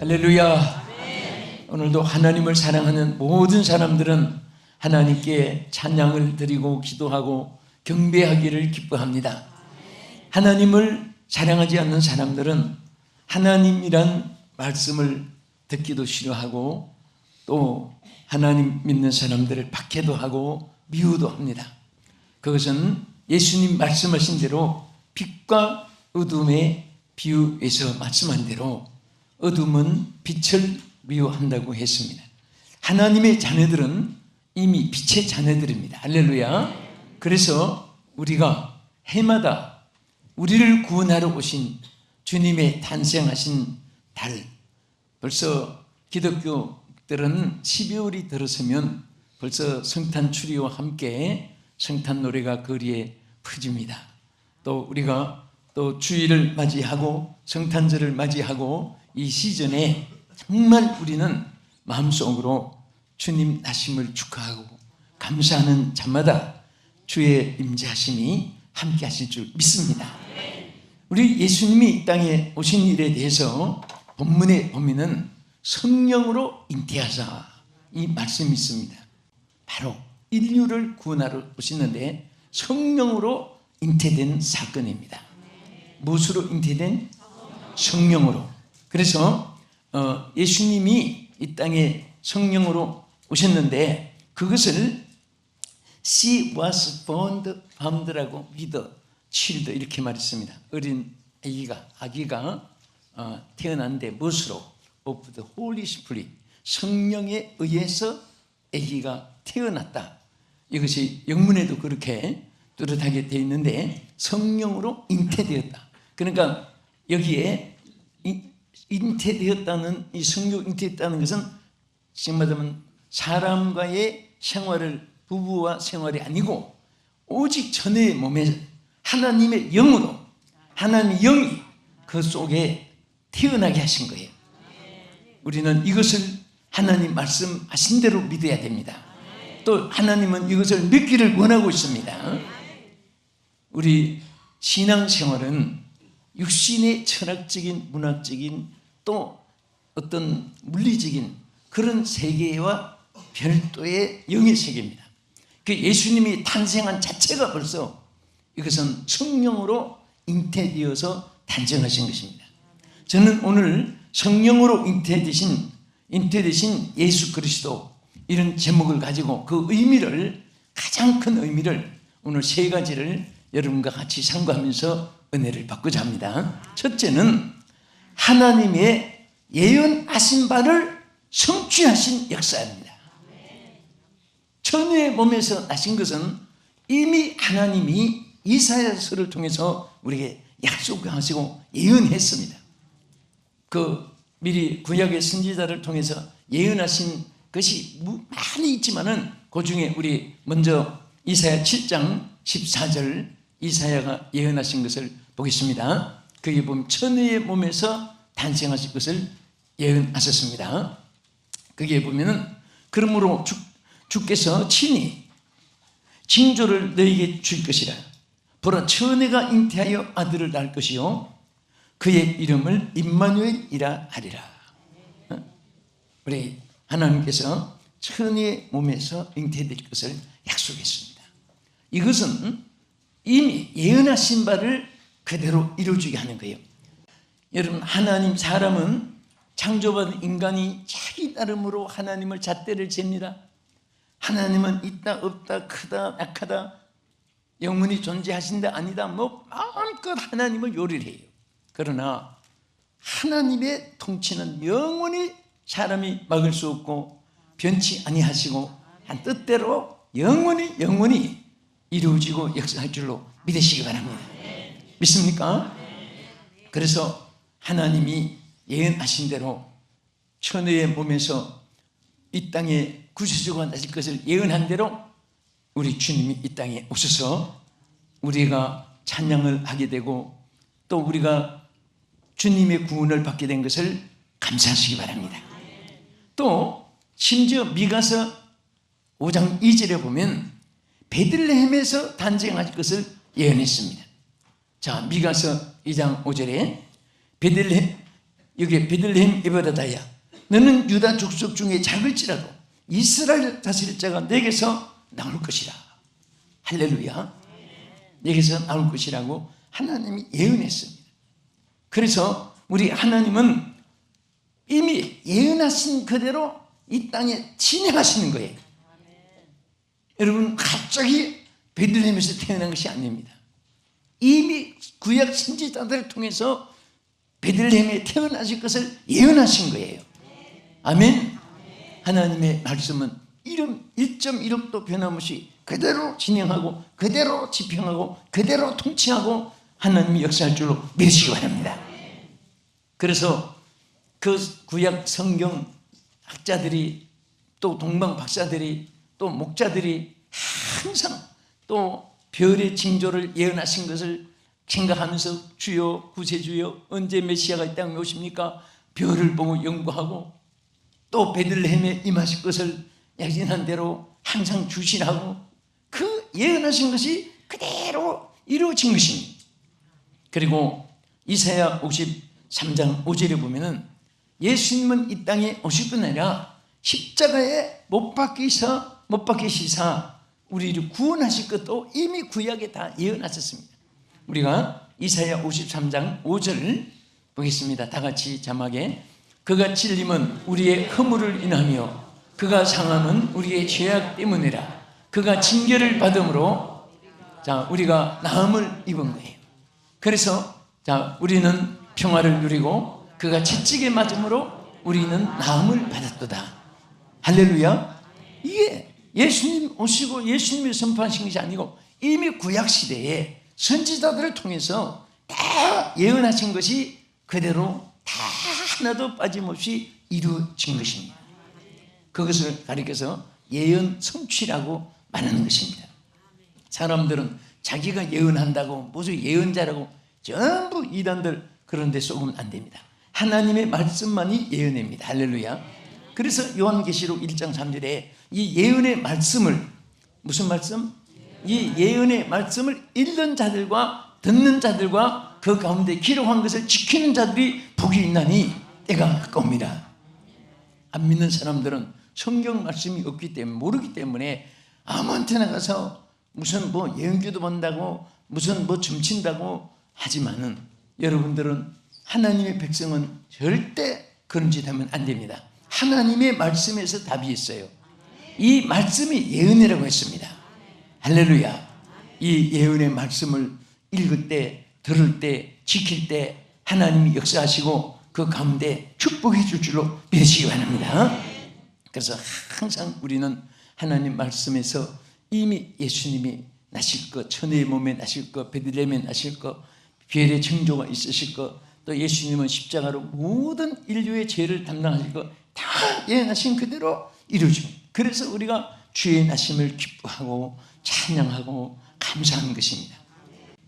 할렐루야. 오늘도 하나님을 사랑하는 모든 사람들은 하나님께 찬양을 드리고 기도하고 경배하기를 기뻐합니다. 하나님을 사랑하지 않는 사람들은 하나님이란 말씀을 듣기도 싫어하고 또 하나님 믿는 사람들을 박해도 하고 미우도 합니다. 그것은 예수님 말씀하신 대로 빛과 어둠의 비유에서 말씀한 대로 어둠은 빛을 미워한다고 했습니다. 하나님의 자녀들은 이미 빛의 자녀들입니다. 할렐루야. 그래서 우리가 해마다 우리를 구원하러 오신 주님의 탄생하신 달, 벌써 기독교들은 12월이 들어서면 벌써 성탄 추리와 함께 성탄 노래가 거리에 퍼집니다. 또 우리가 또 주일을 맞이하고 성탄절을 맞이하고 이 시즌에 정말 우리는 마음속으로 주님 나심을 축하하고 감사하는 자마다 주의 임재하심이 함께 하실 줄 믿습니다. 우리 예수님이 이 땅에 오신 일에 대해서 본문에 보면은 성령으로 잉태하사 이 말씀이 있습니다. 바로 인류를 구원하러 오시는데 성령으로 잉태된 사건입니다. 무엇으로 잉태된? 성령으로. 그래서 예수님이 이 땅에 성령으로 오셨는데 그것을 She was found라고 with child 이렇게 말했습니다. 어린 아기가 태어났는데 무엇으로? Of the Holy Spirit, 성령에 의해서 아기가 태어났다. 이것이 영문에도 그렇게 뚜렷하게 되어 있는데 성령으로 잉태되었다. 그러니까 여기에 잉태되었다는 이 성령 잉태했다는 것은 지금 말하면 사람과의 생활을 부부와 생활이 아니고 오직 전의 몸에 하나님의 영으로 하나님의 영이 그 속에 태어나게 하신 거예요. 우리는 이것을 하나님 말씀하신 대로 믿어야 됩니다. 또 하나님은 이것을 믿기를 원하고 있습니다. 우리 신앙생활은 육신의 철학적인 문학적인 또 어떤 물리적인 그런 세계와 별도의 영의 세계입니다. 그 예수님이 탄생한 자체가 벌써 이것은 성령으로 잉태되어서 탄생하신 것입니다. 저는 오늘 성령으로 잉태되신 예수 그리스도 이런 제목을 가지고 그 의미를 가장 큰 의미를 오늘 세 가지를 여러분과 같이 상고하면서 은혜를 받고자 합니다. 첫째는 하나님의 예언하신 바를 성취하신 역사입니다. 천의 몸에서 나신 것은 이미 하나님이 이사야서를 통해서 우리에게 약속하시고 예언했습니다. 그 미리 구약의 선지자를 통해서 예언하신 것이 많이 있지만은 그 중에 우리 먼저 이사야 7장 14절 이사야가 예언하신 것을 보겠습니다. 거기 보면 천의 몸에서 탄생하실 것을 예언하셨습니다. 거기에 보면은 그러므로 주께서 친히 징조를 너에게 줄 것이라. 보라 처녀가 잉태하여 아들을 낳을 것이요 그의 이름을 임마누엘이라 하리라. 우리 하나님께서 처녀의 몸에서 잉태될 것을 약속했습니다. 이것은 이미 예언하신 바를 그대로 이루어지게 하는 거예요. 여러분 하나님 사람은 창조받은 인간이 자기 나름으로 하나님을 잣대를 잽니다. 하나님은 있다 없다 크다 약하다 영원히 존재하신다 아니다 뭐 마음껏 하나님을 요리를 해요. 그러나 하나님의 통치는 영원히 사람이 막을 수 없고 변치 아니하시고 한 뜻대로 영원히 이루어지고 역사할 줄로 믿으시기 바랍니다. 믿습니까? 그래서 하나님이 예언하신 대로 천의 몸에서 이 땅에 구세주가 나실 것을 예언한 대로 우리 주님이 이 땅에 오셔서 우리가 찬양을 하게 되고 또 우리가 주님의 구원을 받게 된 것을 감사하시기 바랍니다. 또 심지어 미가서 5장 2절에 보면 베들레헴에서 탄생할 것을 예언했습니다. 자, 미가서 2장 5절에 베들레헴 여기 베들레헴 에브라다야, 너는 유다 족속 중에 작을지라도 이스라엘 다스릴 자가 내게서 나올 것이라. 할렐루야. 내게서 나올 것이라고 하나님이 예언했습니다. 그래서 우리 하나님은 이미 예언하신 그대로 이 땅에 진행하시는 거예요. 여러분, 갑자기 베들레헴에서 태어난 것이 아닙니다. 이미 구약 선지자들을 통해서 베들레헴에 태어나실 것을 예언하신 거예요. 아멘. 하나님의 말씀은 1.1도 변함없이 그대로 진행하고 그대로 집행하고 그대로 통치하고 하나님이 역사할 줄로 믿으시기 바랍니다. 그래서 그 구약 성경 학자들이, 또 동방 박사들이, 또 목자들이 항상 또 별의 징조를 예언하신 것을 생각하면서 주여 구세주여 언제 메시아가 이 땅에 오십니까? 별을 보고 연구하고 또 베들레헴에 임하실 것을 약진한 대로 항상 주시라고 그 예언하신 것이 그대로 이루어진 것입니다. 그리고 이사야 53장 5절에 보면은 예수님은 이 땅에 오실 뿐 아니라 십자가에 못 박히시사 우리를 구원하실 것도 이미 구약에 다 예언하셨습니다. 우리가 이사야 53장 5절 보겠습니다. 다 같이 자막에. 그가 찔림은 우리의 허물을 인하며 그가 상함은 우리의 죄악 때문이라. 그가 징계를 받음으로 우리가 나음을 입은 거예요. 그래서 우리는 평화를 누리고 그가 채찍에 맞음으로 우리는 나음을 받았도다. 할렐루야. 이게 예수님 오시고 예수님이 선포하신 것이 아니고 이미 구약시대에 선지자들을 통해서 다 예언하신 것이 그대로 다 하나도 빠짐없이 이루어진 것입니다. 그것을 가리켜서 예언 성취라고 말하는 것입니다. 사람들은 자기가 예언한다고 무슨 예언자라고 전부 이단들 그런 데 속으면 안 됩니다. 하나님의 말씀만이 예언입니다. 할렐루야. 그래서 요한계시록 1장 3절에 이 예언의 말씀을, 무슨 말씀? 이 예언의 말씀을 읽는 자들과 듣는 자들과 그 가운데 기록한 것을 지키는 자들이 복이 있나니 때가 가까웁니다. 안 믿는 사람들은 성경 말씀이 없기 때문에, 모르기 때문에 아무한테나 가서 무슨 예언기도 본다고 무슨 점친다고 하지만은, 여러분들은 하나님의 백성은 절대 그런 짓 하면 안 됩니다. 하나님의 말씀에서 답이 있어요. 이 말씀이 예언이라고 했습니다. 할렐루야. 이 예언의 말씀을 읽을 때, 들을 때, 지킬 때 하나님이 역사하시고 그 가운데 축복해 줄 줄로 믿으시기 바랍니다. 그래서 항상 우리는 하나님 말씀에서 이미 예수님이 나실 것, 천의 몸에 나실 것, 베들레헴에 나실 것, 별의 징조가 있으실 것, 또 예수님은 십자가로 모든 인류의 죄를 담당하실 것 다 예언하신 그대로 이루어집니다. 그래서 우리가 주의 나심을 기뻐하고 찬양하고 감사하는 것입니다.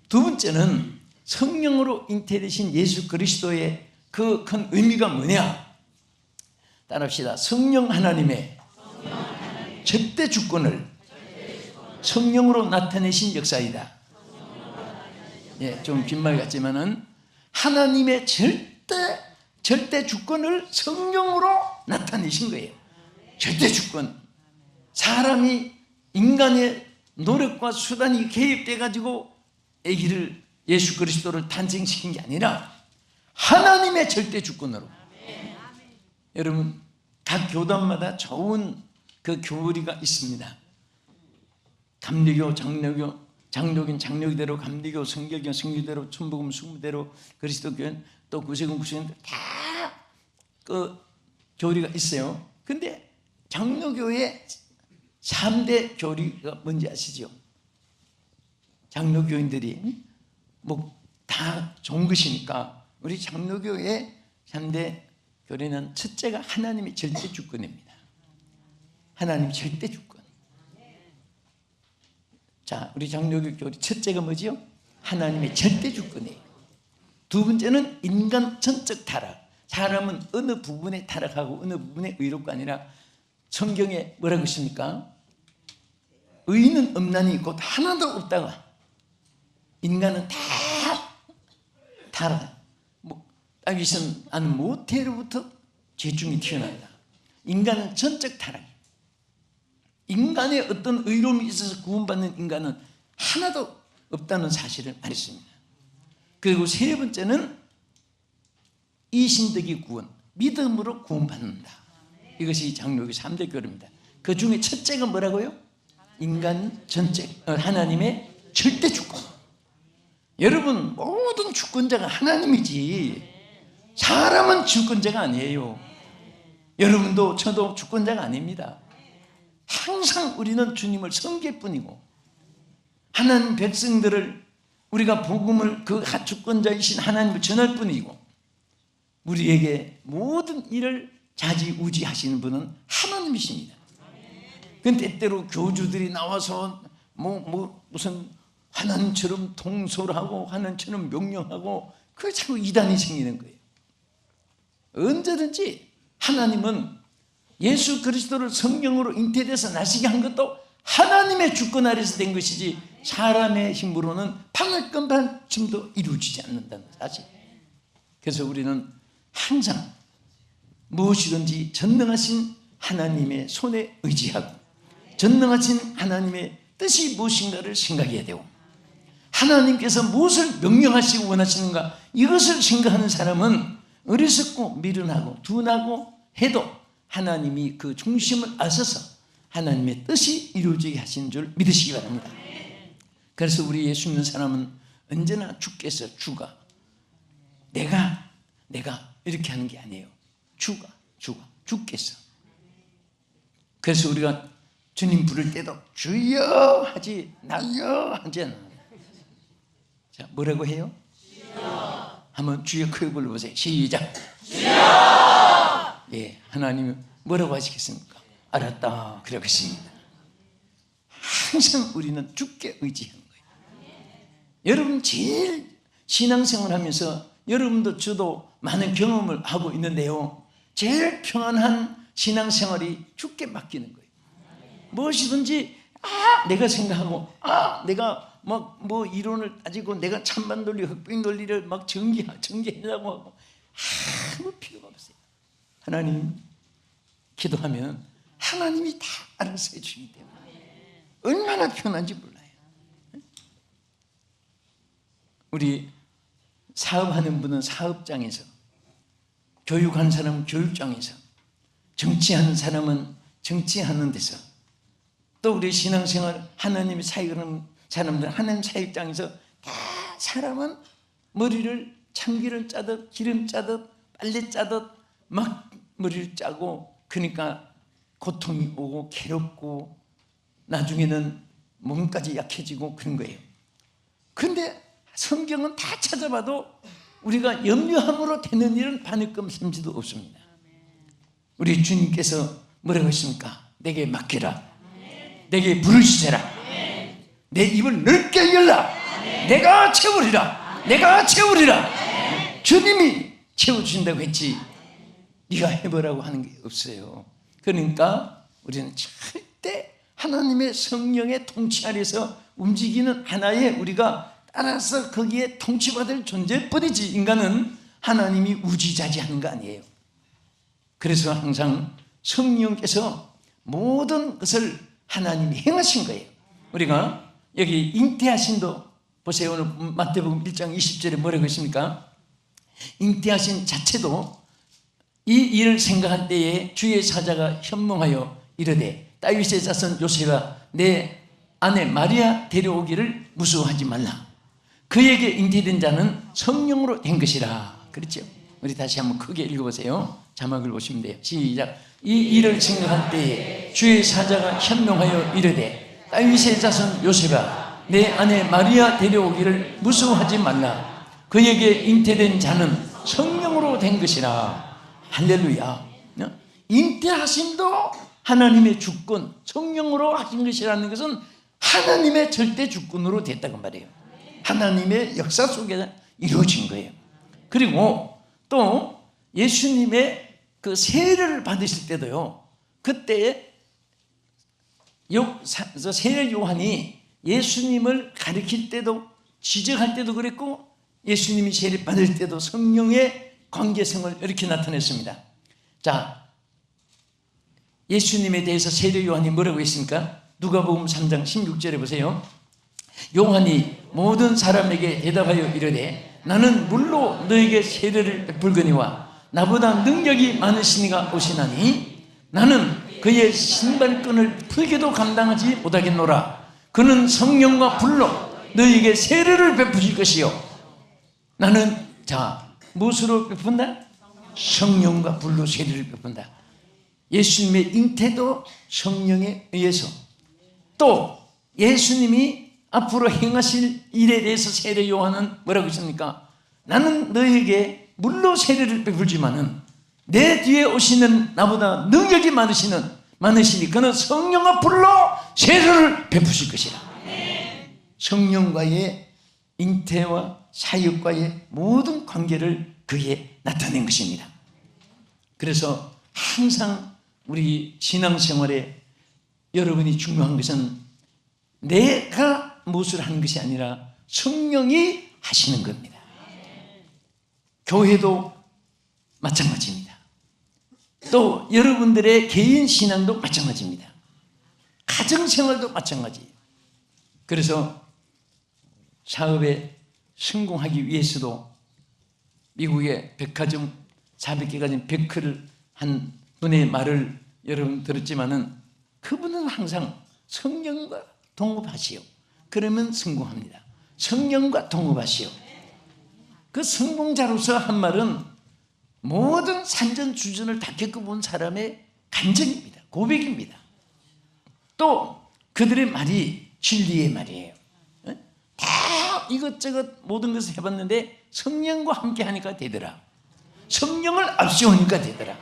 두 번째는 성령으로 잉태되신 예수 그리스도의 그 큰 의미가 뭐냐? 따라합시다. 성령 하나님의 절대 주권을 성령으로 나타내신 역사이다. 예, 좀 긴 말 같지만은 하나님의 절대 주권을 성령으로 나타내신 거예요. 절대 주권. 사람이 인간의 노력과 수단이 개입돼 가지고 아기를, 예수 그리스도를 탄생시킨 게 아니라 하나님의 절대 주권으로. 여러분, 각 교단마다 좋은 그 교리가 있습니다. 감리교, 장로교, 장로교는 장로교대로, 감리교, 성결교, 성결대로, 천복음, 순부대로, 그리스도교, 또 구세군, 구세군 다 그 교리가 있어요. 근데 장로교의 3대 교리가 뭔지 아시죠? 장로교인들이 다 좋은 것이니까 우리 장로교의 3대 교리는 첫째가 하나님의 절대 주권입니다. 하나님의 절대 주권. 자, 우리 장로교 교리 첫째가 뭐지요? 하나님의 절대 주권이에요. 두 번째는 인간 전적 타락. 사람은 어느 부분에 타락하고 어느 부분에 의롭고 아니라 성경에 뭐라고 있습니까? 의인은 없나니 곧 하나도 없다가. 인간은 다 타락. 다윗은 나는 모태로부터 죄중이 튀어난다. 인간은 전적 타락. 인간의 어떤 의로움이 있어서 구원받는 인간은 하나도 없다는 사실을 말했습니다. 그리고 세 번째는 이신덕의 구원, 믿음으로 구원받는다. 이것이 장로교 3대 교리입니다. 그 중에 첫째가 뭐라고요? 인간 전적, 하나님의 절대 주권. 여러분, 모든 주권자가 하나님이지 사람은 주권자가 아니에요. 여러분도 저도 주권자가 아닙니다. 항상 우리는 주님을 섬길 뿐이고, 하나님 백성들을 우리가 복음을 그 주권자이신 하나님을 전할 뿐이고, 우리에게 모든 일을 좌지우지하시는 분은 하나님이십니다. 근데 때때로 교주들이 나와서 무슨 하나님처럼 통솔하고 하나님처럼 명령하고, 그게 자꾸 이단이 생기는 거예요. 언제든지 하나님은 예수 그리스도를 성령으로 잉태돼서 나시게 한 것도 하나님의 주권 아래서 된 것이지 사람의 힘으로는 방을 끔반쯤도 이루어지지 않는다는 사실. 그래서 우리는 항상 무엇이든지 전능하신 하나님의 손에 의지하고 전능하신 하나님의 뜻이 무엇인가를 생각해야 되고, 하나님께서 무엇을 명령하시고 원하시는가 이것을 생각하는 사람은 어리석고 미련하고 둔하고 해도 하나님이 그 중심을 아셔서 하나님의 뜻이 이루어지게 하시는 줄 믿으시기 바랍니다. 그래서 우리 예수 믿는 사람은 언제나 주께서 주가 내가 이렇게 하는 게 아니에요. 주께서. 그래서 우리가 주님 부를 때도 주여 하지 나여 하지 않아요. 자, 뭐라고 해요? 주여. 한번 주여 크게 불러보세요. 시작. 주여. 예, 하나님이 뭐라고 하시겠습니까? 알았다 그러겠습니다. 항상 우리는 주께 의지하는 거예요. 여러분 제일 신앙생활 하면서 여러분도 저도 많은 경험을 하고 있는데요, 제일 평안한 신앙생활이 주께 맡기는 거예요. 무엇이든지 내가 생각하고 내가 뭐 이론을 따지고 내가 찬반 논리 흑백 논리를 막 전개하려고 하고 아무 필요가 없어요. 하나님 기도하면 하나님이 다 알아서 해주기 때문에 얼마나 편한지 몰라요. 우리 사업하는 분은 사업장에서, 교육하는 사람은 교육장에서, 정치하는 사람은 정치하는 데서, 또 우리 신앙생활 하나님의 사역하는 사람들 하나님 사역장에서 다 사람은 머리를 참기름 짜듯 기름 짜듯 빨래 짜듯 막 머리를 짜고, 그러니까 고통이 오고 괴롭고 나중에는 몸까지 약해지고 그런 거예요. 그런데 성경은 다 찾아봐도 우리가 염려함으로 되는 일은 바늘금 삼지도 없습니다. 우리 주님께서 뭐라고 했습니까? 내게 맡기라. 내게 부르시라. 내 입을 넓게 열라. 내가 채우리라. 내가 채우리라. 주님이 채워주신다고 했지 네가 해보라고 하는 게 없어요. 그러니까 우리는 절대 하나님의 성령의 통치 아래서 움직이는 하나의 우리가 따라서 거기에 통치받을 존재뿐이지, 인간은 하나님이 우지자지하는 거 아니에요. 그래서 항상 성령께서 모든 것을 하나님이 행하신 거예요. 우리가 여기 잉태하신도 보세요. 오늘 마태복음 1장 20절에 뭐라고 했습니까? 잉태하신 자체도 이 일을 생각할 때에 주의 사자가 현몽하여 이르되 다윗의 자손 요셉아 내 아내 마리아 데려오기를 무서워하지 말라. 그에게 잉태된 자는 성령으로 된 것이라. 그렇죠? 우리 다시 한번 크게 읽어보세요. 자막을 보시면 돼요. 시작. 이 일을 생각할 때에 주의 사자가 현명하여 이르되 다윗의 자손 요셉아 내 아내 마리아 데려오기를 무서워하지 말라. 그에게 잉태된 자는 성령으로 된 것이라. 할렐루야. 잉태하심도 하나님의 주권, 성령으로 하신 것이라는 것은 하나님의 절대 주권으로 됐다고 말해요. 하나님의 역사 속에 이루어진 거예요. 그리고 또 예수님의 그 세례를 받으실 때도요, 그때 세례 요한이 예수님을 가리킬 때도 지적할 때도 그랬고, 예수님이 세례 받을 때도 성령의 관계성을 이렇게 나타냈습니다. 자, 예수님에 대해서 세례 요한이 뭐라고 했습니까? 누가복음 3장 16절에 보세요. 요한이 모든 사람에게 대답하여 이르되 나는 물로 너에게 세례를 베풀거니와 나보다 능력이 많으신 이가 오시나니 나는 그의 신발끈을 풀게도 감당하지 못하겠노라. 그는 성령과 불로 너에게 세례를 베푸실 것이요. 나는 자 무엇으로 베푼다? 성령과 불로 세례를 베푼다. 예수님의 잉태도 성령에 의해서, 또 예수님이 앞으로 행하실 일에 대해서 세례 요한은 뭐라고 했습니까? 나는 너에게 물로 세례를 베풀지만은 내 뒤에 오시는 나보다 능력이 많으시니 그는 성령과 불로 세례를 베푸실 것이라. 성령과의 잉태와 사역과의 모든 관계를 그에 나타낸 것입니다. 그래서 항상 우리 신앙생활에 여러분이 중요한 것은 내가 무엇을 하는 것이 아니라 성령이 하시는 겁니다. 교회도 마찬가지입니다. 또 여러분들의 개인 신앙도 마찬가지입니다. 가정생활도 마찬가지. 그래서 사업에 성공하기 위해서도 미국의 백화점 400개가 된 베크를 한 분의 말을 여러분 들었지만은 그분은 항상 성령과 동업하시오. 그러면 성공합니다. 성령과 동업하시오. 그 성공자로서 한 말은 모든 산전수전을 다 겪어본 사람의 간증입니다. 고백입니다. 또 그들의 말이 진리의 말이에요. 다 이것저것 모든 것을 해봤는데 성령과 함께 하니까 되더라. 성령을 앞세우니까 되더라.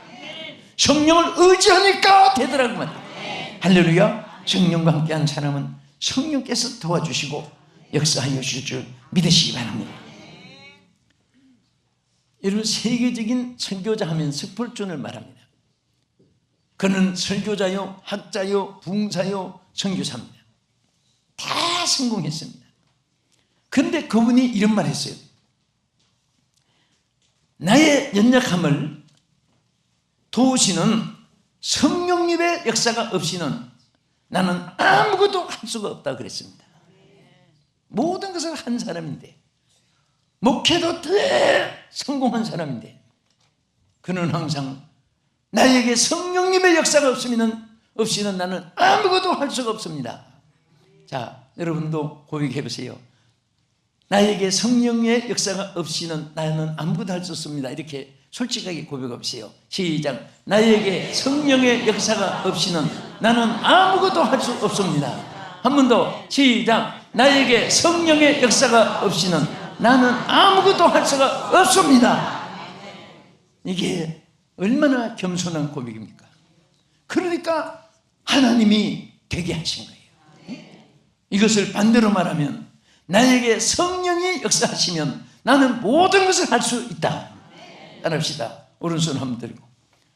성령을 의지하니까 되더라고 말이에요. 할렐루야. 성령과 함께한 사람은 성령께서 도와주시고 역사하여 주실 줄 믿으시기 바랍니다. 여러분, 세계적인 설교자 하면 스폴존을 말합니다. 그는 설교자요, 학자요, 붕사요, 선교사입니다. 다 성공했습니다. 그런데 그분이 이런 말 했어요. 나의 연약함을 도우시는 성령님의 역사가 없이는 나는 아무것도 할 수가 없다 그랬습니다. 모든 것을 한 사람인데, 목회도 더 성공한 사람인데, 그는 항상 나에게 성령님의 역사가 없이는 나는 아무것도 할 수가 없습니다. 자, 여러분도 고백해 보세요. 나에게 성령의 역사가 없이는 나는 아무것도 할 수 없습니다. 이렇게 솔직하게 고백해 보세요. 시작. 나에게 성령의 역사가 없이는 나는 아무것도 할 수 없습니다. 한 번 더. 시작. 나에게 성령의 역사가 없이는 나는 아무것도 할 수가 없습니다. 이게 얼마나 겸손한 고백입니까? 그러니까 하나님이 되게 하신 거예요. 이것을 반대로 말하면 나에게 성령이 역사하시면 나는 모든 것을 할 수 있다. 따라합시다. 오른손 한번 들고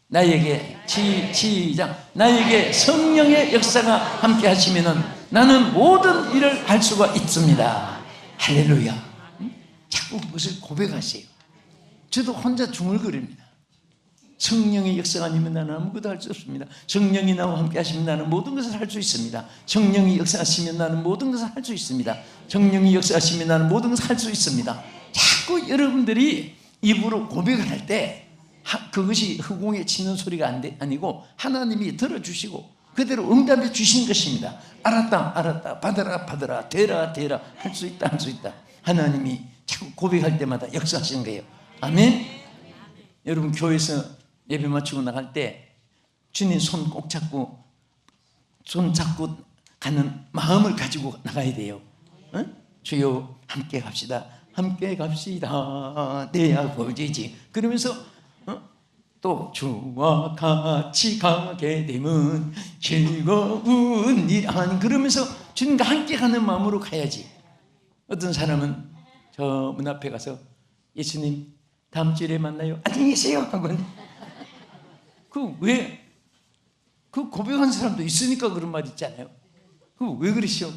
나에게 시작. 나에게 성령의 역사가 함께 하시면 나는 모든 일을 할 수가 있습니다. 할렐루야. 자꾸 그것을 고백하세요. 저도 혼자 중얼거립니다. 성령의 역사가 아니면 나는 아무것도 할 수 없습니다. 성령이 나와 함께 하시면 나는 모든 것을 할 수 있습니다. 성령이 역사하시면 나는 모든 것을 할 수 있습니다. 성령이 역사하시면 나는 모든 것을 할 수 있습니다. 자꾸 여러분들이 입으로 고백을 할 때 그것이 허공에 치는 소리가 아니고 하나님이 들어주시고 그대로 응답해 주신 것입니다. 알았다, 알았다, 받아라, 받아라, 되라, 되라, 할 수 있다, 할 수 있다. 하나님이 자꾸 고백할 때마다 역사하시는 거예요. 아멘. 여러분, 교회에서 예배 마치고 나갈 때 주님 손 꼭 잡고 가는 마음을 가지고 나가야 돼요. 어? 주여 함께 갑시다. 함께 갑시다. 내 아버지지. 그러면서 또 주와 같이 가게 되면 즐거운 일 아니, 그러면서 주님과 함께 가는 마음으로 가야지. 어떤 사람은 저 문 앞에 가서 예수님 다음 주에 만나요. 안녕히 계세요 하고 그 고백한 사람도 있으니까 그런 말 있잖아요. 왜 그러시오?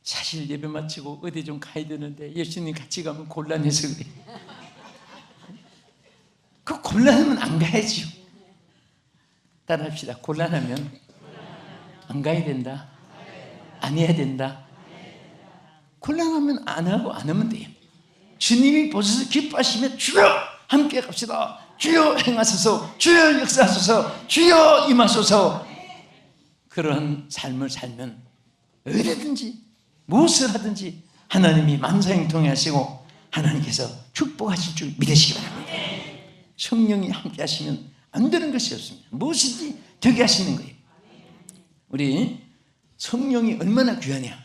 사실 예배 마치고 어디 좀 가야 되는데 예수님 같이 가면 곤란해서 그래. 곤란하면 안 가야지요. 따라합시다. 곤란하면 안 가야 된다. 안 해야 된다. 곤란하면 안 하고 안 하면 돼요. 주님이 보셔서 기뻐하시면 주여 함께 갑시다. 주여 행하소서. 주여 역사하소서. 주여 임하소서. 그런 삶을 살면 어디든지 무엇을 하든지 하나님이 만사형통해 하시고 하나님께서 축복하실 줄 믿으시기 바랍니다. 성령이 함께 하시면 안 되는 것이 없습니다. 무엇이든지 되게 하시는 거예요. 우리 성령이 얼마나 귀하냐.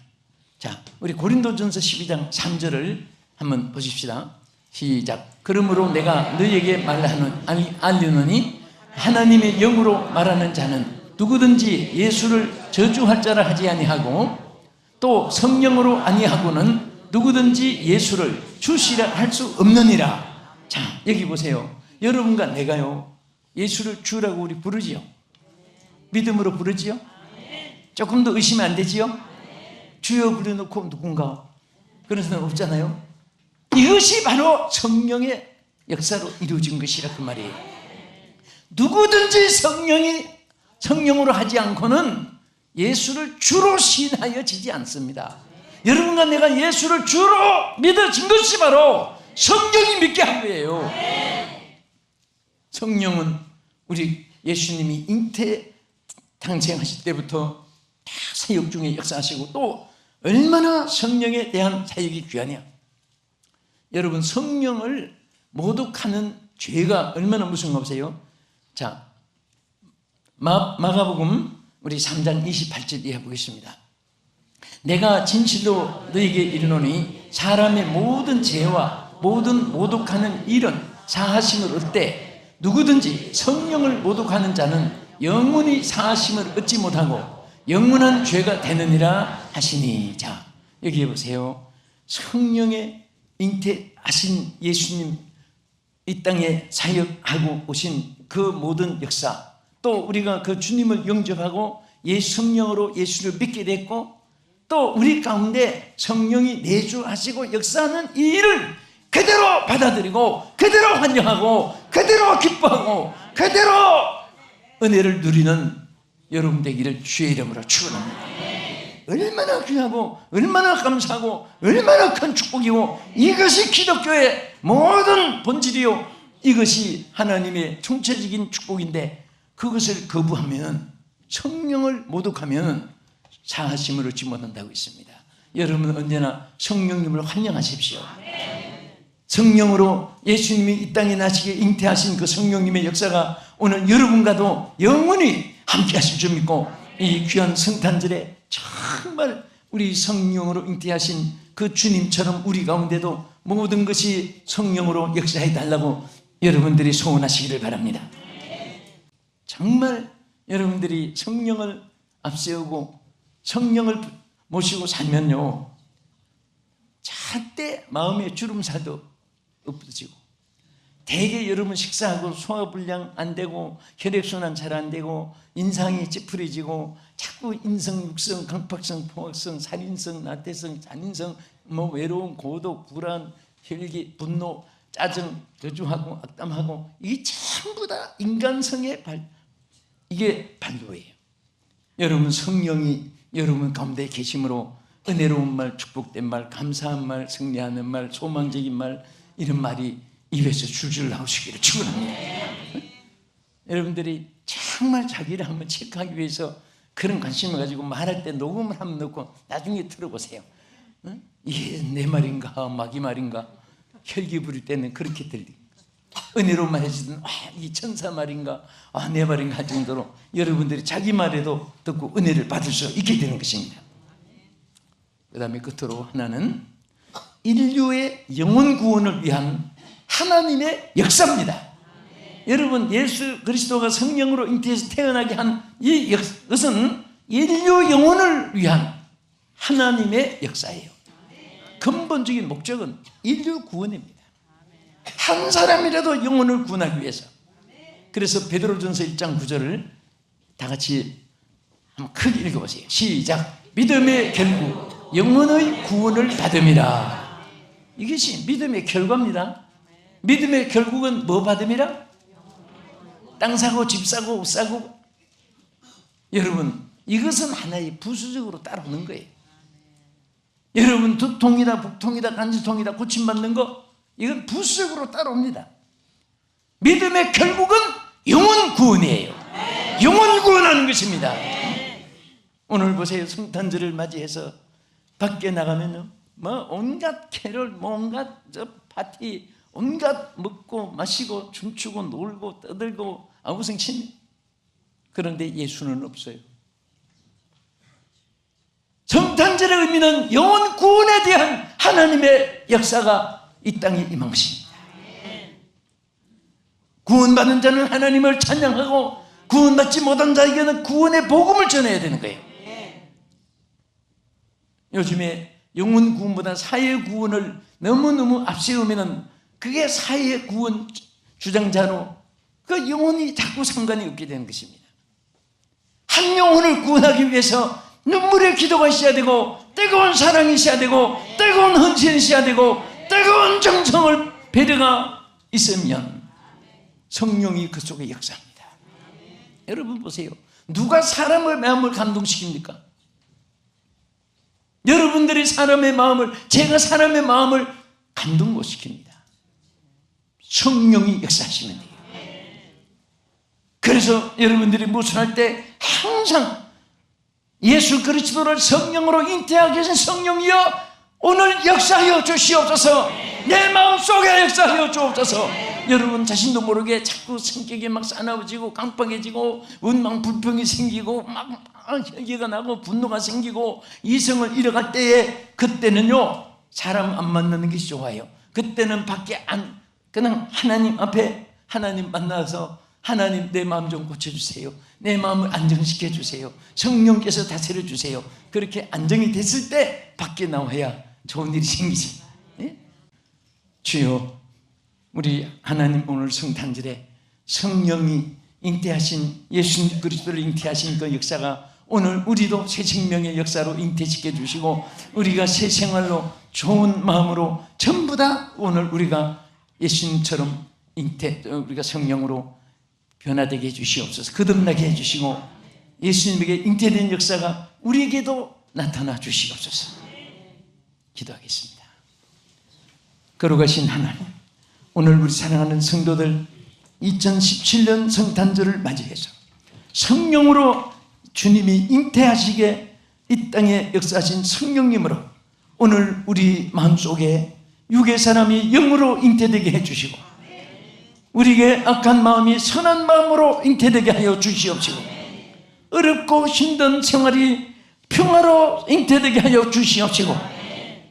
자, 우리 고린도전서 12장 3절을 한번 보십시다. 시작. 그러므로 내가 너희에게 알리노니 하나님의 영으로 말하는 자는 누구든지 예수를 저주할 자라 하지 아니하고 또 성령으로 아니하고는 누구든지 예수를 주시라 할 수 없느니라. 자, 여기 보세요. 여러분과 내가요, 예수를 주라고 우리 부르지요. 믿음으로 부르지요. 조금 더 의심이 안 되지요. 주여 부려놓고 누군가 그런 사람 없잖아요. 이것이 바로 성령의 역사로 이루어진 것이라 그 말이에요. 누구든지 성령으로 하지 않고는 예수를 주로 시인하여지지 않습니다. 여러분과 내가 예수를 주로 믿어진 것이 바로 성령이 믿게 한 거예요. 성령은 우리 예수님이 잉태 탄생하실 때부터 다 사역 중에 역사하시고 또 얼마나 성령에 대한 사역이 귀하냐. 여러분, 성령을 모독하는 죄가 얼마나 무서운 거 보세요. 자, 마가복음 우리 3장 28절 이해 보겠습니다. 내가 진실로 너에게 이르노니 사람의 모든 죄와 모든 모독하는 일은 사하심을 얻되 누구든지 성령을 모독하는 자는 영원히 사하심을 얻지 못하고 영원한 죄가 되느니라 하시니. 자, 여기 보세요. 성령의 잉태하신 예수님 이 땅에 사역하고 오신 그 모든 역사, 또 우리가 그 주님을 영접하고 성령으로 예수를 믿게 됐고 또 우리 가운데 성령이 내주하시고 역사하는 이 일을 그대로 받아들이고 그대로 환영하고 그대로 기뻐하고 그대로 은혜를 누리는 여러분 되기를 주의 이름으로 축원합니다. 얼마나 귀하고 얼마나 감사하고 얼마나 큰 축복이고 이것이 기독교의 모든 본질이요, 이것이 하나님의 총체적인 축복인데 그것을 거부하면, 성령을 모독하면 사하심을 얻지 못한다고 있습니다. 여러분 언제나 성령님을 환영하십시오. 성령으로 예수님이 이 땅에 나시게 잉태하신 그 성령님의 역사가 오늘 여러분과도 영원히 함께 하실 줄 믿고 이 귀한 성탄절에 정말 우리 성령으로 잉태하신 그 주님처럼 우리 가운데도 모든 것이 성령으로 역사해 달라고 여러분들이 소원하시기를 바랍니다. 정말 여러분들이 성령을 앞세우고 성령을 모시고 살면요, 절대 마음의 주름살도 없어지고 대개 여러분 식사하고 소화불량 안 되고 혈액순환 잘 안 되고 인상이 찌푸려지고 자꾸 인성, 육성, 강팍성, 포악성, 살인성, 나태성, 잔인성, 외로움, 고독, 불안, 혈기, 분노, 짜증, 저주하고 악담하고 이게 전부 다 인간성의 이게 반도예요. 여러분 성령이 여러분 가운데 계심으로 은혜로운 말, 축복된 말, 감사한 말, 승리하는 말, 소망적인 말, 이런 말이 입에서 줄줄 나오시기를 축원합니다. 여러분들이 정말 자기를 한번 체크하기 위해서 그런 관심을 가지고 말할 때 녹음을 한번 넣고 나중에 들어보세요. 이게 내 말인가 마귀 말인가 혈기 부릴 때는 그렇게 들리. 은혜로 말해주든 이 천사 말인가 내 말인가 할 정도로 여러분들이 자기 말에도 듣고 은혜를 받을 수 있게 되는 것입니다. 그 다음에 끝으로 하나는 인류의 영혼 구원을 위한 하나님의 역사입니다. 여러분, 예수 그리스도가 성령으로 잉태해서 태어나게 한 이 것은 인류 영혼을 위한 하나님의 역사예요. 근본적인 목적은 인류 구원입니다. 한 사람이라도 영혼을 구원하기 위해서. 그래서 베드로전서 1장 9절을 다 같이 한번 크게 읽어보세요. 시작. 믿음의 결국 영혼의 구원을 받음이라. 이것이 믿음의 결과입니다. 믿음의 결국은 뭐 받음이라? 땅 사고 집 사고 옷 사고. 여러분, 이것은 하나의 부수적으로 따라오는 거예요. 여러분, 두통이다 북통이다 간지통이다 고침받는 거, 이건 부수적으로 따라옵니다. 믿음의 결국은 영혼 구원이에요. 영혼 구원하는 것입니다. 오늘 보세요. 성탄절을 맞이해서 밖에 나가면요, 뭐 온갖 캐롤, 온갖 파티, 온갖 먹고 마시고 춤추고 놀고 떠들고 아무생칩니다. 그런데 예수는 없어요. 성탄절의 의미는 영혼 구원에 대한 하나님의 역사가 이 땅에 임한 것입니다. 구원받은 자는 하나님을 찬양하고 구원받지 못한 자에게는 구원의 복음을 전해야 되는 거예요. 요즘에 영혼 구원보다 사회 구원을 너무너무 앞세우면 그게 사회 구원 주장자로 그 영혼이 자꾸 상관이 없게 되는 것입니다. 한 영혼을 구원하기 위해서 눈물의 기도가 있어야 되고 뜨거운 사랑이 있어야 되고 뜨거운 헌신이 있어야 되고 뜨거운 정성을 배려가 있으면 성령이 그 속에 역사합니다. 여러분 보세요. 누가 사람의 마음을 감동시킵니까? 여러분들이 사람의 마음을, 제가 사람의 마음을 감동 못 시킵니다. 성령이 역사하시면 돼요. 그래서 여러분들이 무술할 때 항상 예수 그리스도를 성령으로 잉태하게 하신 성령이여 오늘 역사하여 주시옵소서. 내 마음속에 역사하여 주옵소서. 여러분 자신도 모르게 자꾸 성격이 막 싸나워지고 깜빡해지고 원망 불평이 생기고 막 혈기가 나고 분노가 생기고 이성을 잃어갈 때에, 그때는요 사람 안 만나는 것이 좋아요. 그때는 밖에 안, 그냥 하나님 앞에 하나님 만나서 하나님 내 마음 좀 고쳐주세요. 내 마음을 안정시켜 주세요. 성령께서 다스려 주세요. 그렇게 안정이 됐을 때 밖에 나와야 좋은 일이 생기지. 예? 주여, 우리 하나님 오늘 성탄절에 성령이 잉태하신, 예수 그리스도를 잉태하신 그 역사가 오늘 우리도 새 생명의 역사로 잉태시켜 주시고 우리가 새 생활로 좋은 마음으로 전부 다 오늘 우리가 예수님처럼 우리가 성령으로 변화되게 해주시옵소서. 거듭나게 해주시고 예수님에게 잉태된 역사가 우리에게도 나타나 주시옵소서. 기도하겠습니다. 거룩하신 하나님, 오늘 우리 사랑하는 성도들 2017년 성탄절을 맞이해서 성령으로 주님이 잉태하시게 이 땅에 역사하신 성령님으로 오늘 우리 마음속에 육의 사람이 영으로 잉태되게 해주시고 우리에게 악한 마음이 선한 마음으로 잉태되게 하여 주시옵시고 어렵고 힘든 생활이 평화로 잉태되게 하여 주시옵시고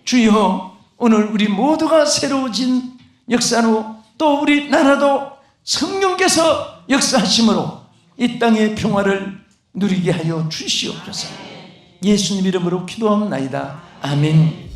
주여, 오늘 우리 모두가 새로워진 역사로 또 우리 나라도 성령께서 역사하심으로 이 땅의 평화를 누리게 하여 주시옵소서. 예수님 이름으로 기도합나이다. 아멘.